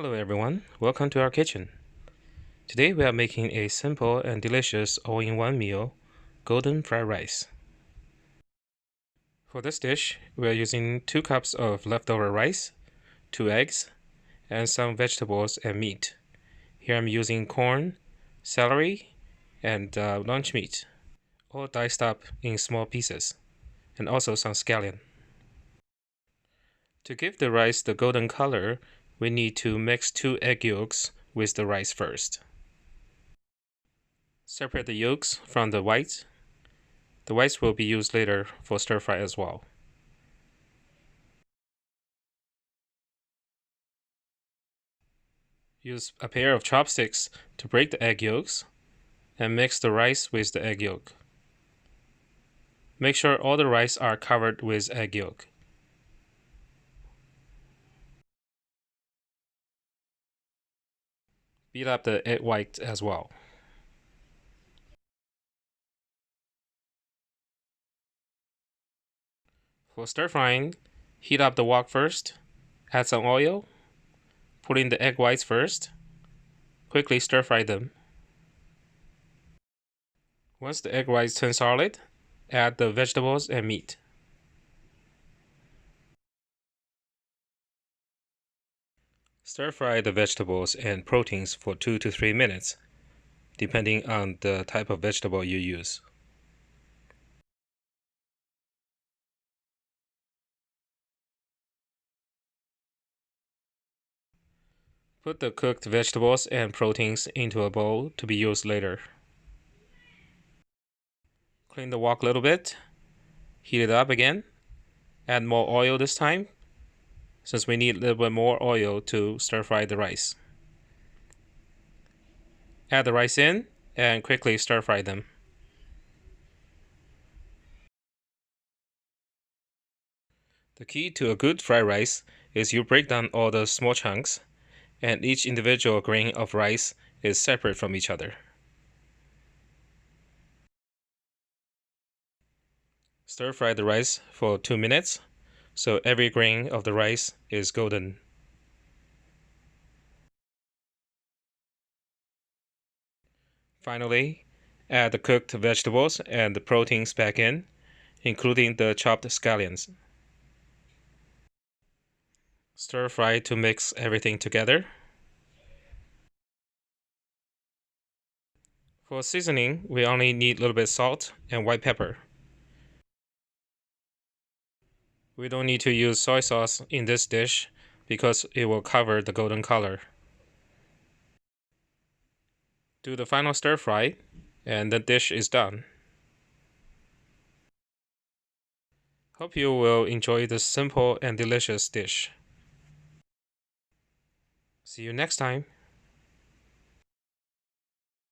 Hello everyone, welcome to our kitchen. Today we are making a simple and delicious all-in-one meal, golden fried rice. For this dish, we are using 2 cups of leftover rice, 2 eggs, and some vegetables and meat. Here I'm using corn, celery, and lunch meat, all diced up in small pieces, and also some scallion. To give the rice the golden color, we need to mix 2 egg yolks with the rice first. Separate the yolks from the whites. The whites will be used later for stir fry as well. Use a pair of chopsticks to break the egg yolks and mix the rice with the egg yolk. Make sure all the rice are covered with egg yolk. Beat up the egg white as well. For stir frying, heat up the wok first, add some oil, put in the egg whites first, quickly stir fry them. Once the egg whites turn solid, add the vegetables and meat. Stir fry the vegetables and proteins for 2 to 3 minutes, depending on the type of vegetable you use. Put the cooked vegetables and proteins into a bowl to be used later. Clean the wok a little bit, heat it up again, add more oil this time, since we need a little bit more oil to stir fry the rice. Add the rice in and quickly stir fry them. The key to a good fried rice is you break down all the small chunks, and each individual grain of rice is separate from each other. Stir fry the rice for 2 minutes, so every grain of the rice is golden. Finally, add the cooked vegetables and the proteins back in, including the chopped scallions. Stir fry to mix everything together. For seasoning, we only need a little bit of salt and white pepper. We don't need to use soy sauce in this dish because it will cover the golden color. Do the final stir fry, and the dish is done. Hope you will enjoy this simple and delicious dish. See you next time.